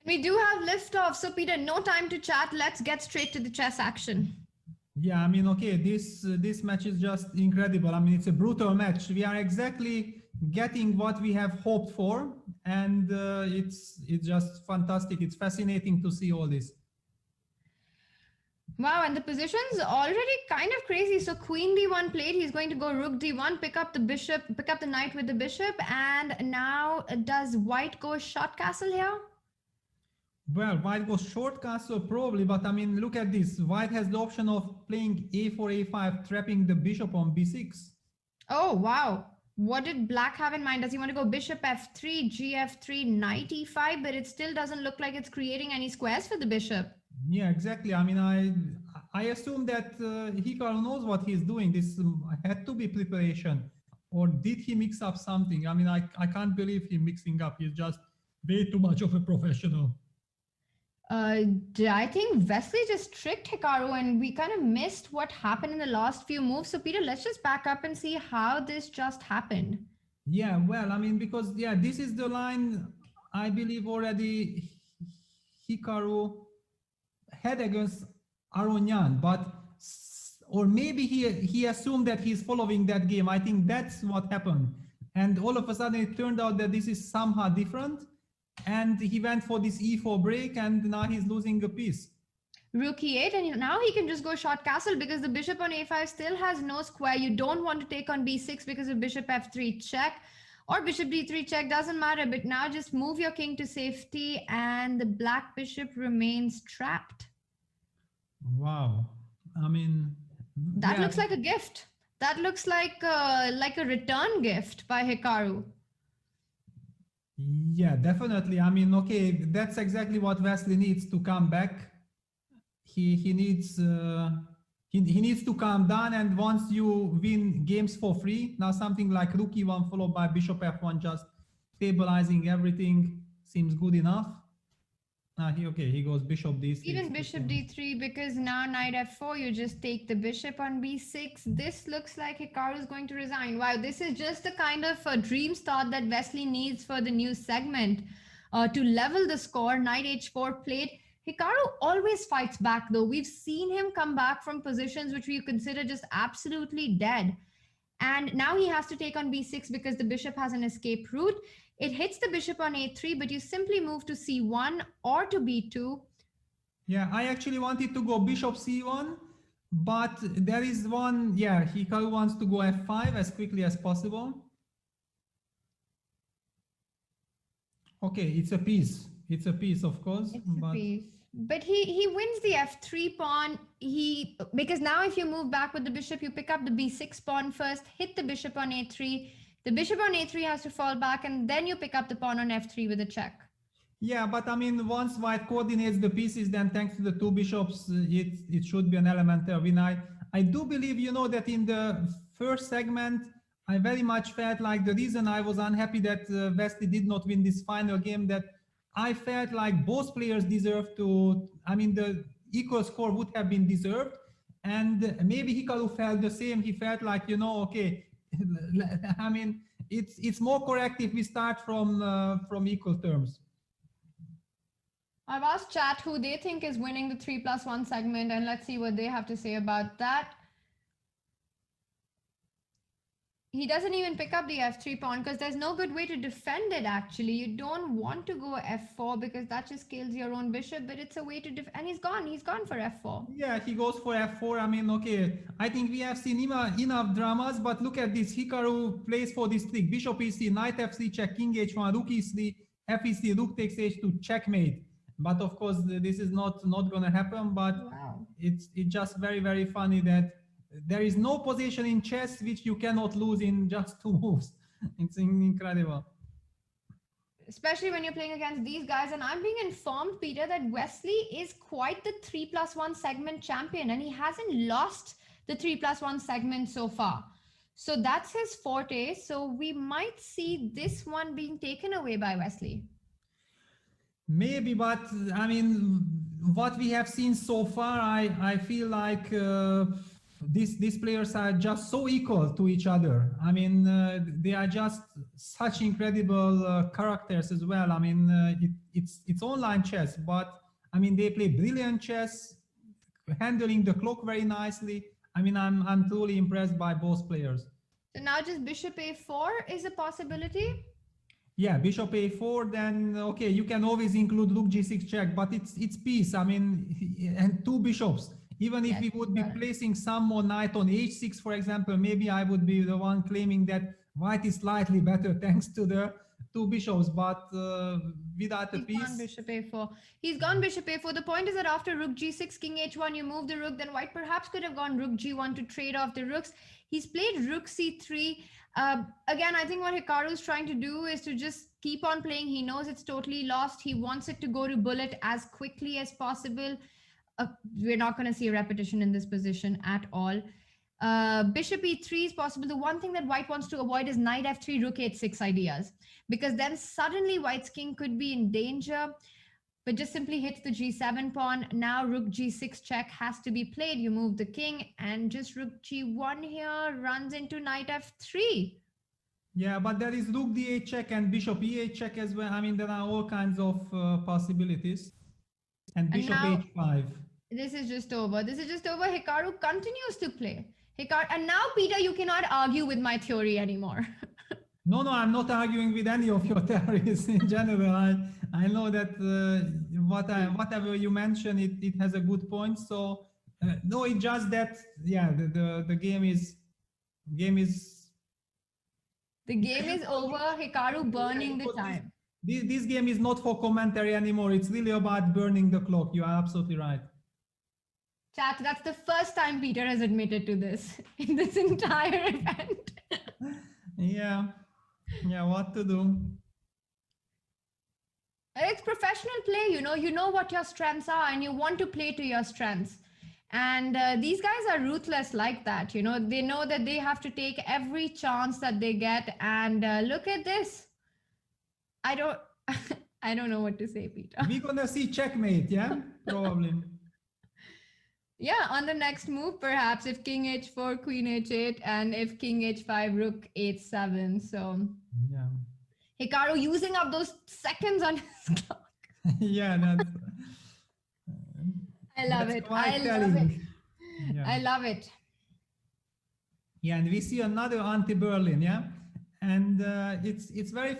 We do have liftoff. So Peter, no time to chat. Let's get straight to the chess action. Yeah, I mean, okay, this match is just incredible. I mean, it's a brutal match. We are exactly getting what we have hoped for, and it's just fantastic. It's fascinating to see all this. Wow, and the position's already kind of crazy. So queen d1 played, he's going to go rook d1, pick up the bishop, pick up the knight with the bishop, and now does white go short castle here? Well, white goes short castle probably, but I mean, look at this. White has the option of playing a4, a5, trapping the bishop on b6. Oh, wow. What did black have in mind? Does he want to go bishop f3, gf3, knight e5, but it still doesn't look like it's creating any squares for the bishop. Yeah, exactly. I mean, I assume that Hikaru knows what he's doing. This had to be preparation. Or did he mix up something? I mean, I can't believe him mixing up. He's just way too much of a professional. I think Wesley just tricked Hikaru and we kind of missed what happened in the last few moves. So Peter, let's just back up and see how this just happened. Yeah, well, I mean, because, yeah, this is the line I believe already Hikaru had against Aronian, but, or maybe he assumed that he's following that game. I think that's what happened. And all of a sudden it turned out that this is somehow different. And he went for this e4 break, and now he's losing a piece. Rook e8, and now he can just go short castle because the bishop on a5 still has no square. You don't want to take on b6 because of bishop f3 check or bishop d3 check, doesn't matter. But now just move your king to safety and the black bishop remains trapped. Wow. I mean, that looks like a gift. That looks like a return gift by Hikaru. Yeah, definitely. I mean, okay, that's exactly what Wesley needs to come back. He needs to calm down, and once you win games for free, now something like rook e1 followed by bishop f1, just stabilizing everything seems good enough. He goes bishop d6. Even bishop d3, because now knight f4, you just take the bishop on b6. This looks like Hikaru is going to resign. Wow, this is just the kind of a dream start that Wesley needs for the new segment. To level the score, knight h4 played. Hikaru always fights back though. We've seen him come back from positions which we consider just absolutely dead. And now he has to take on b6 because the bishop has an escape route. It hits the bishop on a3, but you simply move to c1 or to b2. Yeah, I actually wanted to go bishop c1, but there is one, yeah, Hikaru wants to go f5 as quickly as possible. Okay, it's a piece. It's a piece, of course. It's a piece. But he wins the f3 pawn. Because now if you move back with the bishop, you pick up the b6 pawn first, hit the bishop on a3. The bishop on a3 has to fall back, and then you pick up the pawn on f3 with a check. Yeah, but I mean, once white coordinates the pieces, then thanks to the two bishops, it should be an elementary win. I do believe, you know, that in the first segment, I very much felt like the reason I was unhappy that Wesley did not win this final game, that I felt like both players deserved to, I mean, the equal score would have been deserved. And maybe Hikaru felt the same. He felt like, you know, okay, I mean, it's more correct if we start from equal terms. I've asked chat who they think is winning the 3+1 segment, and let's see what they have to say about that. He doesn't even pick up the f3 pawn because there's no good way to defend it, actually. You don't want to go f4 because that just kills your own bishop, but it's a way to defend. And he's gone for f4. Yeah, he goes for f4. I mean, okay, I think we have seen enough dramas, but look at this. Hikaru plays for this trick. Bishop e3, knight f3 check, king h1, rook e3, f e3, rook takes h2, checkmate. But of course, this is not going to happen, but wow. It's just very, very funny that there is no position in chess which you cannot lose in just 2 moves. It's incredible. Especially when you're playing against these guys. And I'm being informed, Peter, that Wesley is quite the 3+1 segment champion, and he hasn't lost the 3+1 segment so far. So that's his forte. So we might see this one being taken away by Wesley. Maybe, but I mean, what we have seen so far, I feel like these players are just so equal to each other. I mean, they are just such incredible characters as well. I mean, it's online chess, but I mean, they play brilliant chess, handling the clock very nicely. I mean, I'm truly impressed by both players. So now just bishop a4 is a possibility. Yeah, bishop a4, then okay, you can always include rook g6 check, but it's piece. I mean, and two bishops. Even if Yes, we would be got it. placing some more knight on h6, for example, maybe I would be the one claiming that white is slightly better thanks to the two bishops, but without a He's piece. gone bishop a4. He's gone bishop a4. The point is that after rook g6, king h1, you move the rook, then white perhaps could have gone rook g1 to trade off the rooks. He's played rook c3. Again, I think what Hikaru is trying to do is to just keep on playing. He knows it's totally lost. He wants it to go to bullet as quickly as possible. We're not going to see a repetition in this position at all. Bishop e3 is possible. The one thing that white wants to avoid is knight f3, rook h6 ideas, because then suddenly white's king could be in danger, but just simply hits the g7 pawn. Now rook g6 check has to be played. You move the king, and just rook g1 here runs into knight f3. Yeah, but there is rook d8 check and bishop e8 check as well. I mean, there are all kinds of possibilities. And bishop now, h5. This is just over. This is just over. Hikaru continues to play. And now, Peter, you cannot argue with my theory anymore. No, I'm not arguing with any of your theories in general. I know that whatever you mention, it has a good point. So no, it's just that the game is the game is over. Hikaru burning the time. This game is not for commentary anymore. It's really about burning the clock. You are absolutely right. Chat, that's the first time Peter has admitted to this in this entire event. Yeah, what to do? It's professional play, you know what your strengths are and you want to play to your strengths. And these guys are ruthless like that, they know that they have to take every chance that they get. And look at this. I don't know what to say, Peter. We're gonna see checkmate, yeah? Probably. Yeah, on the next move, perhaps if king h4, queen h8, and if king h5, rook h7. So yeah, Hikaru using up those seconds on his clock. Yeah, that's. I love it. I love it. Yeah. I love it. Yeah, and we see another anti-Berlin, yeah, and it's very